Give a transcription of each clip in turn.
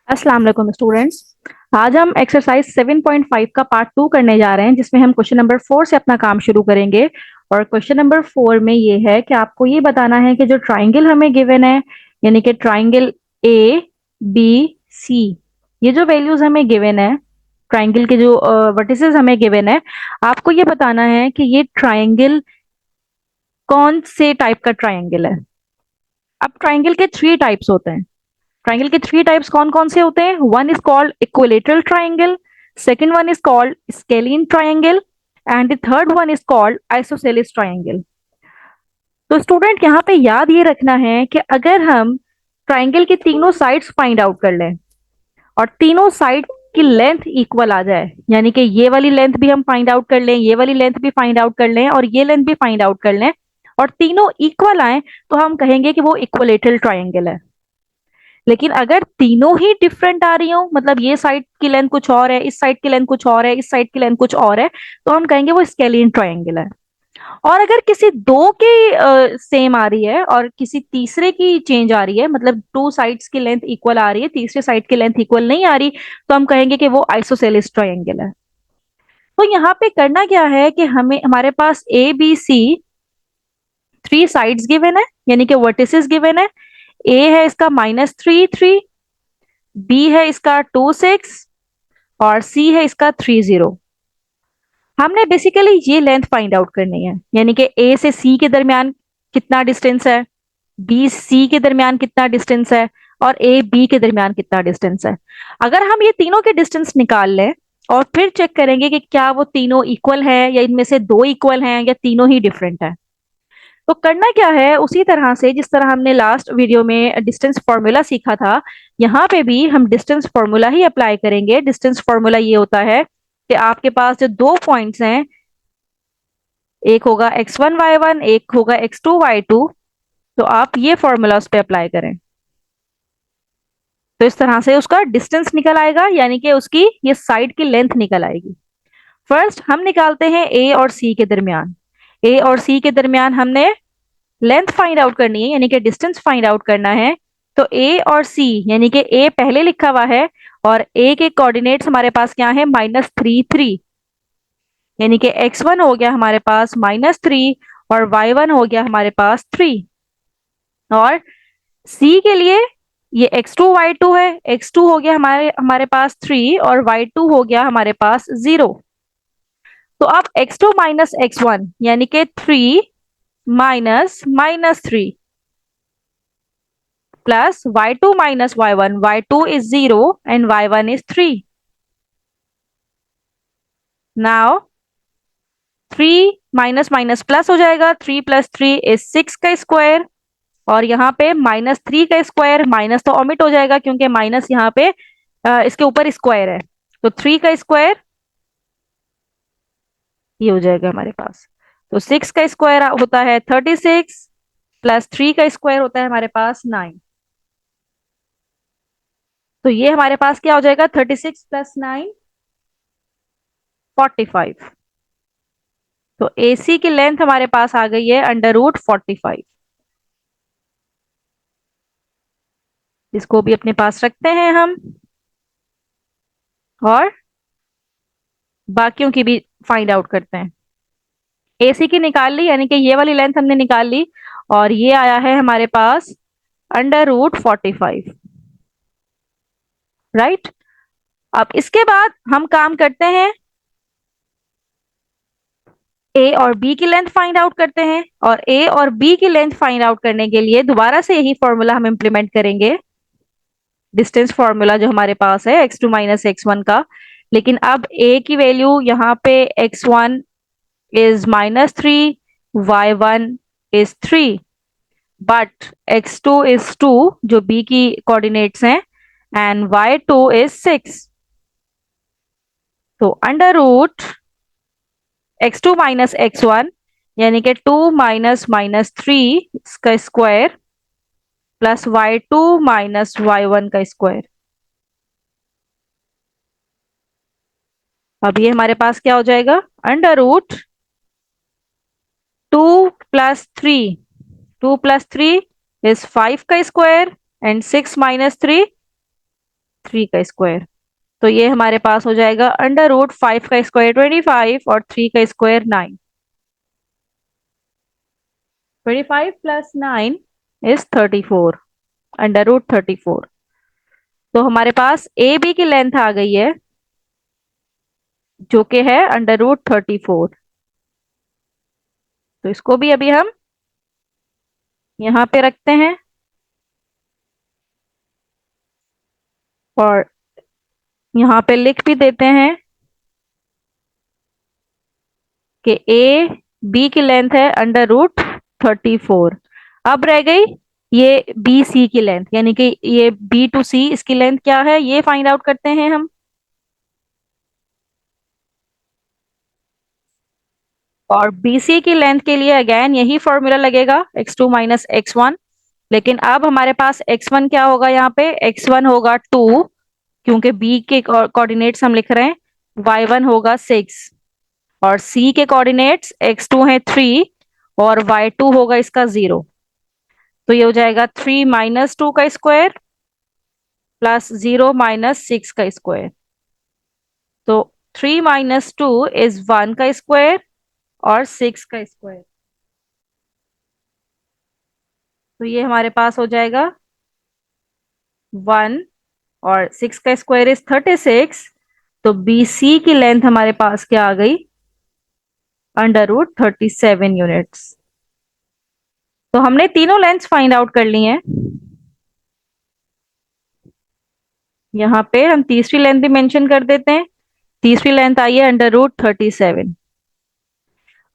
अस्सलाम वालेकुम स्टूडेंट्स। आज हम एक्सरसाइज 7.5 का पार्ट 2 करने जा रहे हैं, जिसमें हम क्वेश्चन नंबर 4 से अपना काम शुरू करेंगे। और क्वेश्चन नंबर 4 में ये है कि आपको ये बताना है कि जो ट्राइंगल हमें गिवन है, यानी कि ट्राइंगल ए बी सी, ये जो वैल्यूज हमें गिवन है, ट्राइंगल के जो वर्टिसेस हमें गिवन है, आपको ये बताना है कि ये ट्राइंगल कौन से टाइप का ट्राइंगल है। अब ट्राइंगल के थ्री टाइप्स होते हैं। ट्राइंगल के थ्री टाइप्स कौन कौन से होते हैं? One is called equilateral triangle, second one is called scalene triangle, and the third one is called isosceles triangle. तो स्टूडेंट यहाँ पे याद ये रखना है कि अगर हम ट्राइंगल के तीनों साइड्स फाइंड आउट कर लें और तीनों साइड की लेंथ इक्वल आ जाए, यानी कि ये वाली लेंथ भी हम फाइंड आउट कर लें, ये वाली लेंथ भी फाइंड आउट कर लें और ये लेंथ भी फाइंड आउट कर लें, और तीनों इक्वल आए, तो हम कहेंगे कि वो इक्विलेटरल ट्राइंगल है। लेकिन अगर तीनों ही डिफरेंट आ रही हो, मतलब ये साइड की लेंथ कुछ और है, इस साइड की लेंथ कुछ और है, इस साइड की लेंथ कुछ और है, तो हम कहेंगे वो स्केलियन ट्रायंगल है। और अगर किसी दो की सेम आ रही है और किसी तीसरे की चेंज आ रही है, मतलब टू साइड्स की लेंथ इक्वल आ रही है, तीसरे साइड की लेंथ इक्वल नहीं आ रही, तो हम कहेंगे कि वो आइसोसेलेस ट्रायंगल है। तो यहाँ पे करना क्या है कि हमें, हमारे पास A B C three sides given है, यानी कि वर्टिसेस गिवन है। ए है इसका -3 3, बी है इसका 2 6, और सी है इसका 3 0। हमने बेसिकली ये लेंथ फाइंड आउट करनी है, यानी कि ए से सी के दरमियान कितना डिस्टेंस है, बी सी के दरमियान कितना डिस्टेंस है, और ए बी के दरमियान कितना डिस्टेंस है। अगर हम ये तीनों के डिस्टेंस निकाल लें और फिर चेक करेंगे कि क्या वो तीनों इक्वल है या इनमें से दो इक्वल हैं या तीनों ही डिफरेंट है, तो करना क्या है, उसी तरह से जिस तरह हमने लास्ट वीडियो में डिस्टेंस फॉर्मूला सीखा था, यहाँ पे भी हम डिस्टेंस फॉर्मूला ही अप्लाई करेंगे। डिस्टेंस फॉर्मूला ये होता है कि आपके पास जो दो पॉइंट्स हैं, एक होगा x1 y1, एक होगा x2 y2, तो आप ये फॉर्मूला उस पर अप्लाई करें, तो इस तरह से उसका डिस्टेंस निकल आएगा, यानी कि उसकी ये साइड की लेंथ निकल आएगी। फर्स्ट हम निकालते हैं ए और सी के दरमियान। ए और सी के दरमियान हमने लेंथ फाइंड आउट करनी है, यानी कि डिस्टेंस फाइंड आउट करना है। तो ए और सी, यानी कि ए पहले लिखा हुआ है और ए के कोऑर्डिनेट्स हमारे पास क्या है, -3 3, यानी कि x1 हो गया हमारे पास -3 और y1 हो गया हमारे पास 3। और सी के लिए ये x2 y2 है, x2 हो गया हमारे हमारे पास 3 और y2 हो गया हमारे पास 0। तो अब x2 माइनस x1, यानी कि 3 minus -3, plus y2 minus y1, y2 is 0 and y1 is 3. Now 3 minus minus plus हो जाएगा, 3 + 3 is 6 का स्क्वायर, और यहाँ पे -3 का स्क्वायर, माइनस तो ओमिट हो जाएगा क्योंकि माइनस यहाँ पे इसके ऊपर स्क्वायर है, तो 3 का स्क्वायर ये हो जाएगा हमारे पास। तो 6 का स्क्वायर होता है 36, प्लस 3 का स्क्वायर होता है हमारे पास 9। तो ये हमारे पास क्या हो जाएगा, 36 + 9 45। तो AC की लेंथ हमारे पास आ गई है √45। इसको भी अपने पास रखते हैं हम, और बाकियों की भी फाइंड आउट करते हैं। AC की निकाल ली, यानी कि ये वाली लेंथ हमने निकाल ली, और ये आया है हमारे पास √45, राइट। अब इसके बाद हम काम करते हैं, ए और बी की लेंथ फाइंड आउट करते हैं, और ए और बी की लेंथ फाइंड आउट करने के लिए दोबारा से यही फॉर्मूला हम इंप्लीमेंट करेंगे, डिस्टेंस फॉर्मूला जो हमारे पास है x2 माइनस x1 का। लेकिन अब a की वैल्यू यहाँ पे x1 is -3, y1 is 3, but x2 is 2 जो b की कोऑर्डिनेट्स हैं, एंड y2 इज 6। तो under root x2 minus x1, यानी कि 2 माइनस -3 का square, plus y2 minus y1 का स्क्वायर। अब ये हमारे पास क्या हो जाएगा, √2 + 3, 2 + 3 इज 5 का स्क्वायर, एंड 6 - 3 3 का स्क्वायर। तो ये हमारे पास हो जाएगा √5 का स्क्वायर 25 और 3 का स्क्वायर 9। 25 plus 9 is 34, √34। तो हमारे पास ए बी की लेंथ आ गई है, जो कि है √34। तो इसको भी अभी हम यहाँ पे रखते हैं और यहाँ पे लिख भी देते हैं कि ए बी की लेंथ है √34। अब रह गई ये बी सी की लेंथ, यानी कि ये बी टू सी, इसकी लेंथ क्या है ये फाइंड आउट करते हैं हम। और बीसी की लेंथ के लिए अगेन यही फॉर्मूला लगेगा, x2 माइनस x1। लेकिन अब हमारे पास x1 क्या होगा, यहाँ पे x1 होगा 2, क्योंकि b के कोऑर्डिनेट्स हम लिख रहे हैं। y1 होगा 6 और c के कोऑर्डिनेट्स x2 है 3 और y2 होगा इसका 0। तो ये हो जाएगा 3 माइनस 2 का स्क्वायर प्लस 0 माइनस 6 का स्क्वायर। तो 3 माइनस 2 इज 1 का स्क्वायर और 6 का स्क्वायर। तो ये हमारे पास हो जाएगा 1 और 6 का स्क्वायर इज 36। तो बी सी की लेंथ हमारे पास क्या आ गई, √37 यूनिट्स। तो हमने तीनों लेंथ्स फाइंड आउट कर ली हैं। यहाँ पे हम तीसरी लेंथ भी मेंशन कर देते हैं। तीसरी लेंथ आई है √37।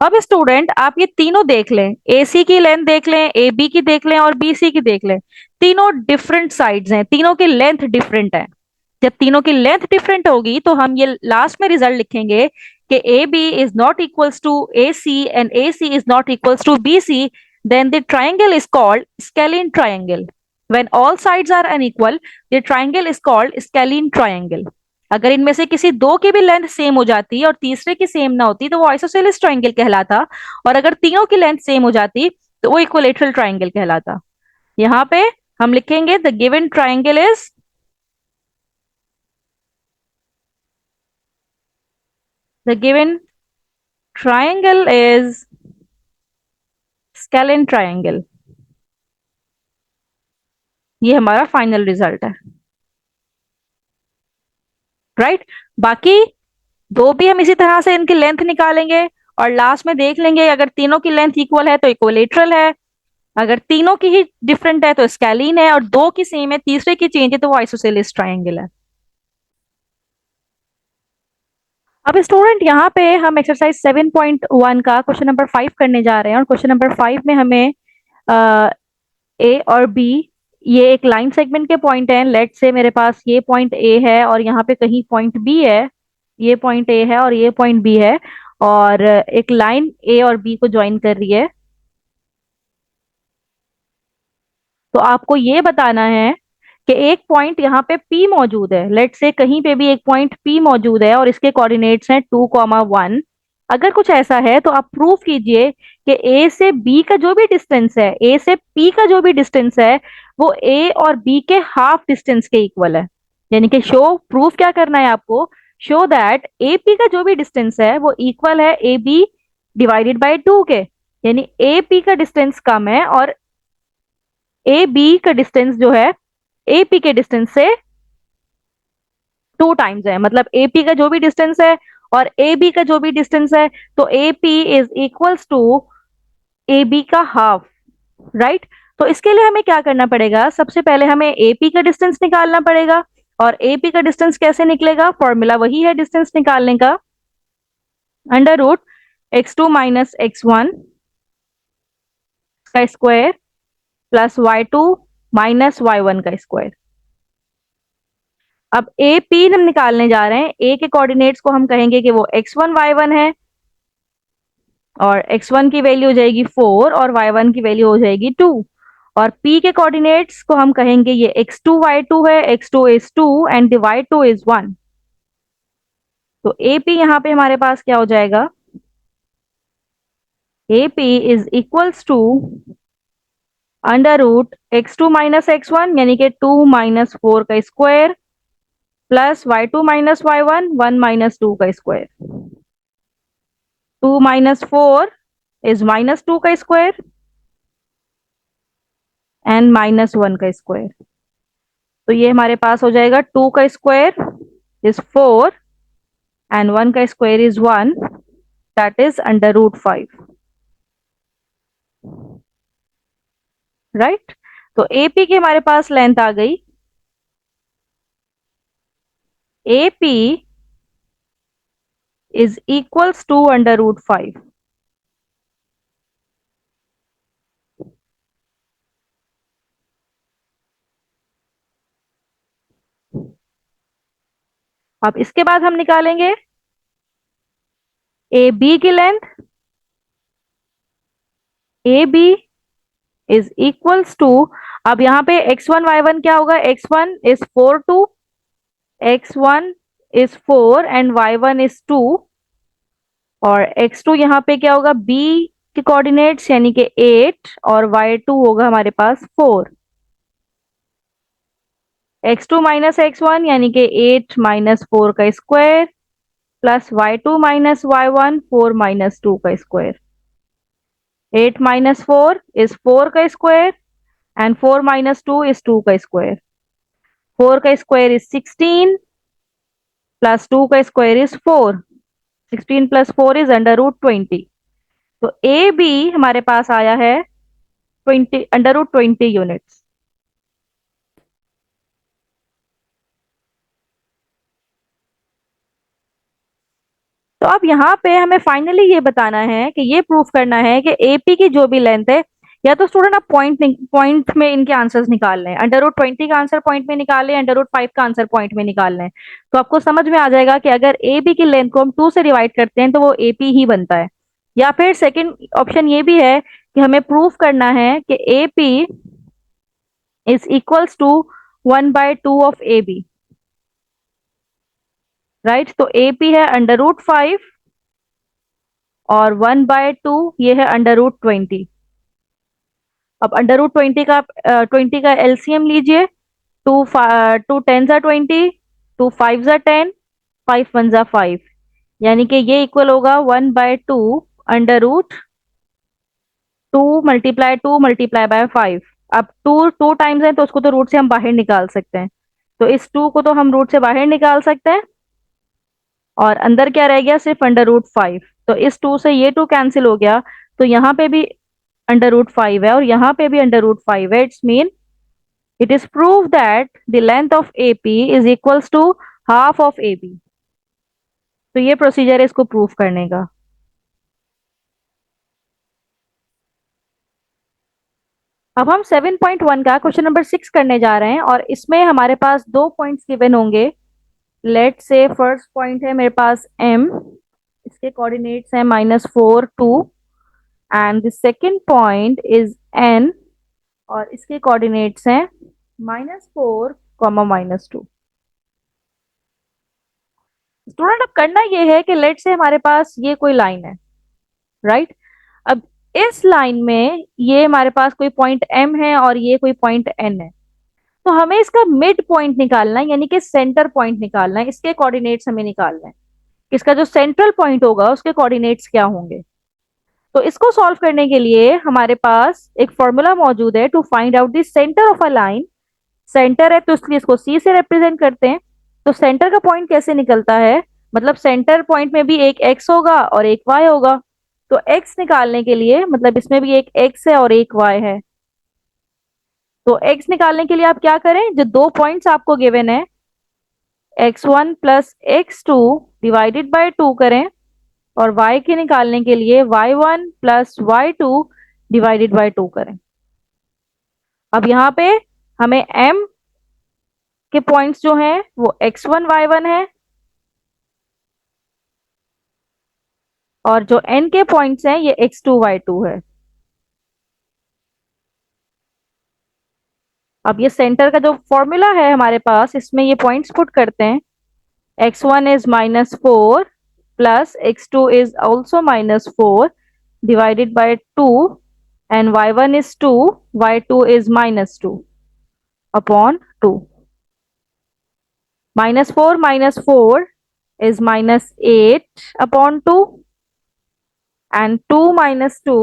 अब स्टूडेंट आप ये तीनों देख लें, ए सी की लेंथ देख लें, ए बी की देख लें और बी सी की देख लें। तीनों डिफरेंट साइड्स हैं, तीनों की लेंथ डिफरेंट है। जब तीनों की लेंथ डिफरेंट होगी तो हम ये लास्ट में रिजल्ट लिखेंगे कि A B is not equals to A C and A C is not equals to B C, then the triangle is called scalene triangle. When all sides are unequal, the triangle is called scalene triangle. अगर इनमें से किसी दो की भी length same हो जाती और तीसरे की सेम ना होती तो वो आइसोसेलेस ट्राइंगल कहलाता, और अगर तीनों की लेंथ सेम हो जाती तो वो इक्विलेटरल ट्राइंगल कहलाता। यहाँ पे हम लिखेंगे the given triangle is, the given triangle is scalene triangle. ये हमारा फाइनल रिजल्ट है, राइट। बाकी दो भी हम इसी तरह से इनकी लेंथ निकालेंगे और लास्ट में देख लेंगे अगर तीनों की लेंथ इक्वल है तो इक्वलेटरल है, अगर तीनों की ही डिफरेंट है तो स्केलीन है, और दो की सेम है तीसरे की चेंज है तो वो आइसोसेलेस ट्राइंगल है। अब स्टूडेंट यहाँ पे हम एक्सरसाइज 7.1 का क्वेश्चन नंबर 5 करने जा रहे हैं, और क्वेश्चन नंबर 5 में हमें ए और बी, ये एक लाइन सेगमेंट के पॉइंट हैं। लेट से मेरे पास ये पॉइंट ए है और यहाँ पे कहीं पॉइंट बी है। ये पॉइंट ए है और ये पॉइंट बी है, और एक लाइन ए और बी को ज्वाइन कर रही है। तो आपको ये बताना है कि एक पॉइंट यहाँ पे P मौजूद है। लेट से कहीं पे भी एक पॉइंट P मौजूद है और इसके कोऑर्डिनेट्स हैं 2, 1। अगर कुछ ऐसा है तो आप प्रूफ कीजिए कि A से B का जो भी डिस्टेंस है, A से P का जो भी डिस्टेंस है, वो A और B के हाफ डिस्टेंस के इक्वल है। यानी कि शो, प्रूफ क्या करना है आपको, शो दैट AP का जो भी डिस्टेंस है वो इक्वल है AB डिवाइडेड बाई 2 के। यानी AP का डिस्टेंस कम है और ए बी का डिस्टेंस जो है ए पी के डिस्टेंस से 2 टाइम्स है। मतलब ए पी का जो भी डिस्टेंस है और ए बी का जो भी डिस्टेंस है, तो A P is equals to A B का हाफ, राइट। तो इसके लिए हमें क्या करना पड़ेगा, सबसे पहले हमें ए पी का डिस्टेंस निकालना पड़ेगा। और ए पी का डिस्टेंस कैसे निकलेगा, फॉर्मूला वही है डिस्टेंस निकालने का, √x2 माइनस x1 का square plus y2 minus y1 का स्क्वायर। अब ए पी हम निकालने जा रहे हैं। ए के कोऑर्डिनेट्स को हम कहेंगे कि वो x1 y1 है, और x1 की वैल्यू हो जाएगी 4 और y1 की वैल्यू हो जाएगी 2। और p के कोऑर्डिनेट्स को हम कहेंगे ये x2 y2 है, x2 is 2 and y2 is 1। तो ए पी यहाँ पे हमारे पास क्या हो जाएगा, A P is equals to √x2 minus x1 यानी कि 2 माइनस 4 का square plus y2 minus y1, 1 minus 2 का स्क्वायर। 2 माइनस 4 इज माइनस 2 का स्क्वायर एंड माइनस 1 का स्क्वायर। तो ये हमारे पास हो जाएगा 2 का स्क्वायर इज 4 एंड 1 का square is 1, that is under root 5। Right. तो एपी की हमारे पास लेंथ आ गई, AP is equals to under root 5। अब इसके बाद हम निकालेंगे ए बी की length. A B is equals to, अब यहाँ पे x1 y1 क्या होगा, x1 is 4 2, x1 is 4 and y1 is 2, और x2 यहाँ पे क्या होगा, b के कोऑर्डिनेट्स यानी कि 8 और y2 होगा हमारे पास 4। x2 माइनस x1 यानी कि 8 माइनस 4 का square plus y2 minus y1, 4 minus 2 का स्क्वायर। 8 माइनस 4 इज 4 का स्क्वायर एंड 4 माइनस 2 इज 2 का स्क्वायर। 4 का स्क्वायर इज 16 प्लस 2 का square is 4। 16 plus 4 is under root 20। तो ए बी हमारे पास आया है 20 अंडर रूट 20 यूनिट्स। तो अब यहाँ पे हमें फाइनली ये बताना है कि ये प्रूफ करना है कि एपी की जो भी लेंथ है, या तो स्टूडेंट आप पॉइंट में इनके आंसर्स निकाल लें, अंडर रूट 20 का आंसर पॉइंट में निकाल लें, अंडर रूट 5 का आंसर पॉइंट में निकाल लें, तो आपको समझ में आ जाएगा कि अगर ए बी की लेंथ को हम 2 से डिवाइड करते हैं तो वो एपी ही बनता है। या फिर सेकेंड ऑप्शन ये भी है कि हमें प्रूफ करना है कि A P is equals to 1/2 of A B. Right. तो ए पी है अंडर रूट 5 और 1/2 ये है अंडर रूट 20। अब अंडर रूट 20 का एलसीएम लीजिए। टू टेन जा 20, टू फाइव जा 10, 5 1 जा 5, यानी कि ये इक्वल होगा 1/2 अंडर रूट 2 × 2 × 5। अब टू टाइम्स है तो उसको तो रूट से हम बाहर निकाल सकते हैं, तो इस 2 को तो हम रूट से बाहर निकाल सकते हैं और अंदर क्या रह गया, सिर्फ अंडर रूट 5। तो इस 2 से ये 2 कैंसिल हो गया, तो यहाँ पे भी अंडर रूट 5 है और यहाँ पे भी अंडर रूट 5 है। It's mean it is prove that the length of AP is equals to half of AB. तो ये प्रोसीजर है इसको प्रूफ करने का। अब हम 7.1 का क्वेश्चन नंबर 6 करने जा रहे हैं और इसमें हमारे पास 2 पॉइंट्स गिवन होंगे। लेट से फर्स्ट पॉइंट है मेरे पास m, इसके कोऑर्डिनेट्स हैं -4 2, and the second point is n और इसके कोऑर्डिनेट्स हैं -4, -2। स्टूडेंट अब करना ये है कि लेट से हमारे पास ये कोई लाइन है, राइट। अब इस लाइन में ये हमारे पास कोई पॉइंट m है और ये कोई पॉइंट n है, तो हमें इसका मिड पॉइंट निकालना है, यानी कि सेंटर पॉइंट निकालना है। इसके कोऑर्डिनेट्स हमें निकालना है, इसका जो सेंट्रल पॉइंट होगा उसके कोऑर्डिनेट्स क्या होंगे। तो इसको सॉल्व करने के लिए हमारे पास एक फॉर्मूला मौजूद है to find out the centre of a line. Centre है तो इसलिए इसको सी से रिप्रेजेंट करते हैं। तो सेंटर का पॉइंट कैसे निकलता है, मतलब सेंटर पॉइंट में भी एक एक्स होगा और एक वाई होगा। तो एक्स निकालने के लिए मतलब इसमें भी एक एक्स है और एक वाई है। तो एक्स निकालने के लिए आप क्या करें, जो 2 पॉइंट्स आपको गिवन है, x1 plus x2 divided by 2 करें, और y के निकालने के लिए y1 plus y2 divided by 2 करें। अब यहाँ पे हमें m के पॉइंट्स जो हैं वो x1 y1 है और जो n के पॉइंट्स हैं ये x2 y2 है। अब ये सेंटर का जो फॉर्मूला है हमारे पास, इसमें ये पॉइंट्स पुट करते हैं। x1 is -4 plus x2 is also -4 divided by 2 and y1 is 2, y2 is -2 upon 2। minus 4 is minus 8 upon 2, and 2 minus 2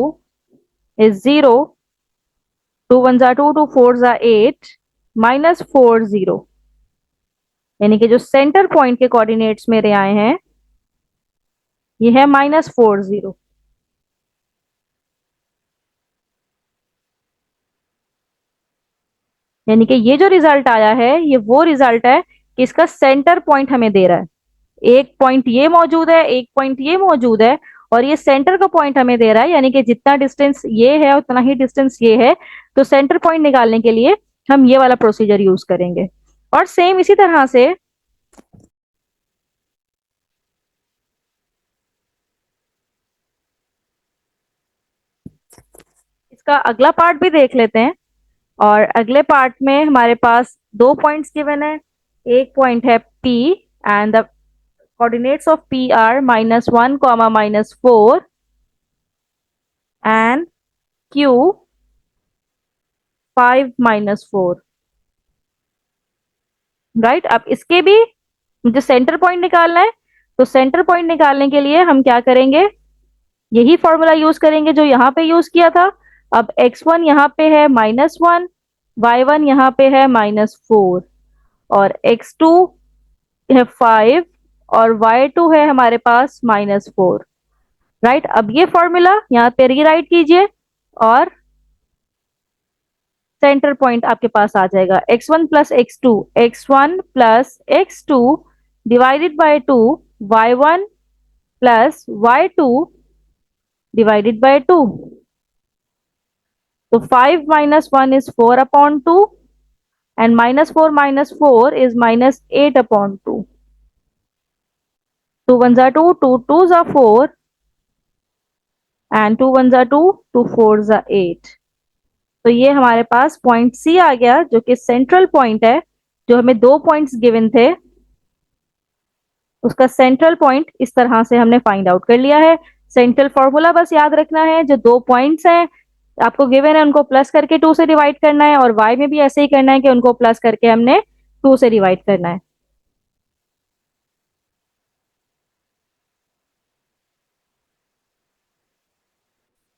is 0. 2 1s are 2, 2 4s are 8, minus 4 0, यानी कि जो सेंटर पॉइंट के कोऑर्डिनेट्स मेरे आए हैं ये है -4 0। यानी कि ये जो रिजल्ट आया है ये वो रिजल्ट है कि इसका सेंटर पॉइंट हमें दे रहा है। एक पॉइंट ये मौजूद है, एक पॉइंट ये मौजूद है, और ये सेंटर का पॉइंट हमें दे रहा है, यानी कि जितना डिस्टेंस ये है उतना ही डिस्टेंस ये है। तो सेंटर पॉइंट निकालने के लिए हम ये वाला प्रोसीजर यूज करेंगे। और सेम इसी तरह से इसका अगला पार्ट भी देख लेते हैं। और अगले पार्ट में हमारे पास दो पॉइंट्स गिवन है। एक पॉइंट है P and the coordinates of P are -1, -4 and Q 5 -4। Right, अब इसके भी मुझे सेंटर पॉइंट निकालना है। तो सेंटर पॉइंट निकालने के लिए हम क्या करेंगे, यही फॉर्मूला यूज करेंगे जो यहाँ पे यूज किया था। अब x1 यहाँ पे है -1, y1 यहाँ पे है -4, और x2 है 5 और y2 है हमारे पास -4। राइट, अब ये फॉर्मूला यहाँ पे रीराइट कीजिए और सेंटर पॉइंट आपके पास आ जाएगा। x1 plus x2, x1 plus x2 divided by 2, y1 plus y2 divided by 2। तो 5 minus 1 is 4 upon 2, and -4 minus 4 is -8 upon 2। 2 1s are 2, 2 2s are 4, and 2 1s are 2, 2 4s are 8। तो ये हमारे पास point सी आ गया जो कि central point है। जो हमें दो पॉइंट्स गिवन थे उसका सेंट्रल पॉइंट इस तरह से हमने फाइंड आउट कर लिया है। सेंट्रल फॉर्मूला बस याद रखना है, जो दो पॉइंट्स हैं आपको गिवन है उनको प्लस करके 2 से डिवाइड करना है, और वाई में भी ऐसे ही करना है कि उनको प्लस करके हमने 2 से डिवाइड करना है।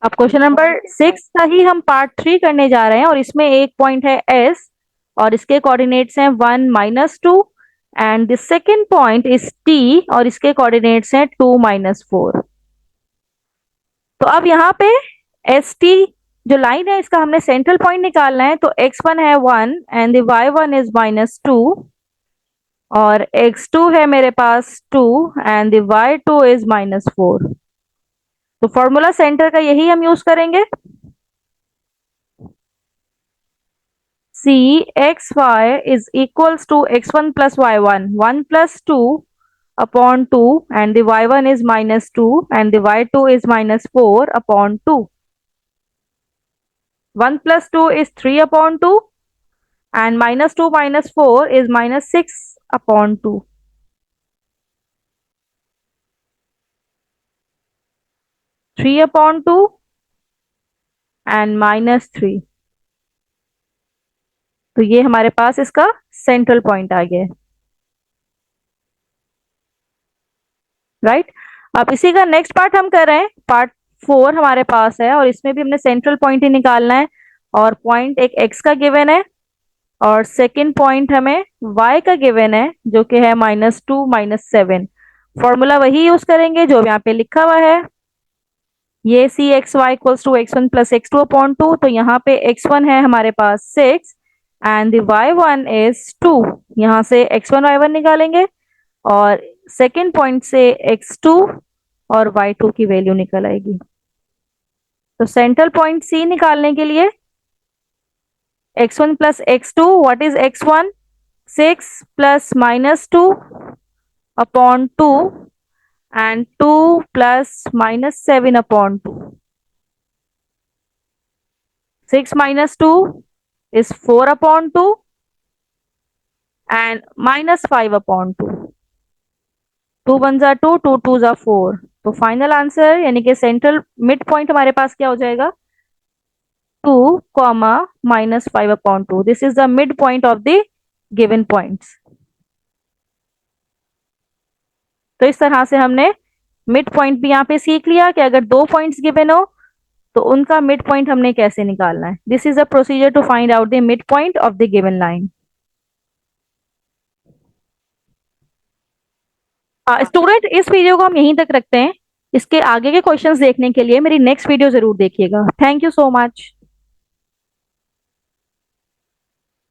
अब क्वेश्चन नंबर 6 का ही हम पार्ट 3 करने जा रहे हैं, और इसमें एक पॉइंट है एस और इसके कोऑर्डिनेट्स हैं 1 -2, and the second point is T और इसके कोऑर्डिनेट्स हैं 2 -4। तो अब यहाँ पे एस टी जो लाइन है इसका हमने सेंट्रल पॉइंट निकालना है। तो x1 है 1 एंड द y1 इज -2, और x2 है मेरे पास 2 एंड द y2 इज -4। तो फॉर्मूला सेंटर का यही हम यूज करेंगे। C x y is equals to x1 plus y1, 1 plus 2 upon 2, and the y1 is -2 and the y2 is -4 upon 2। 1 plus 2 is 3 upon 2, and -2 minus 4 is -6 upon 2। 3 upon 2 and -3। तो ये हमारे पास इसका central point आ गया है। Right, अब इसी का next part हम कर रहे हैं। पार्ट 4 हमारे पास है और इसमें भी हमने सेंट्रल पॉइंट ही निकालना है, और पॉइंट एक x का गिवन है और सेकंड पॉइंट हमें y का गिवन है जो कि है -2 -7। फॉर्मूला वही यूज करेंगे जो यहाँ पे लिखा हुआ है। ये C X Y equals to x1 plus x2 upon 2। तो यहाँ पे x1 है हमारे पास 6 एंड y1 इज 2। यहाँ से x1 y1 निकालेंगे और सेकेंड पॉइंट से x2 और y2 की वैल्यू निकल आएगी। तो सेंट्रल पॉइंट C निकालने के लिए x1 plus x2, what is x1? 6 plus -2 upon 2 and 2 plus -7 upon 2। 6 minus 2 is 4 upon 2 and -5 upon 2। 2 1s are 2, 2 2s are 4। तो फाइनल आंसर यानी कि सेंट्रल मिड पॉइंट हमारे पास क्या हो जाएगा? 2, -5 upon 2। This is the mid point of the given points. तो इस तरह से हमने मिड पॉइंट भी यहाँ पे सीख लिया कि अगर दो पॉइंट्स गिवन हो तो उनका मिड पॉइंट हमने कैसे निकालना है। This is a procedure to find out the mid point of the given line. Student, इस वीडियो को हम यहीं तक रखते हैं। इसके आगे के क्वेश्चंस देखने के लिए मेरी नेक्स्ट वीडियो जरूर देखिएगा। Thank you so much.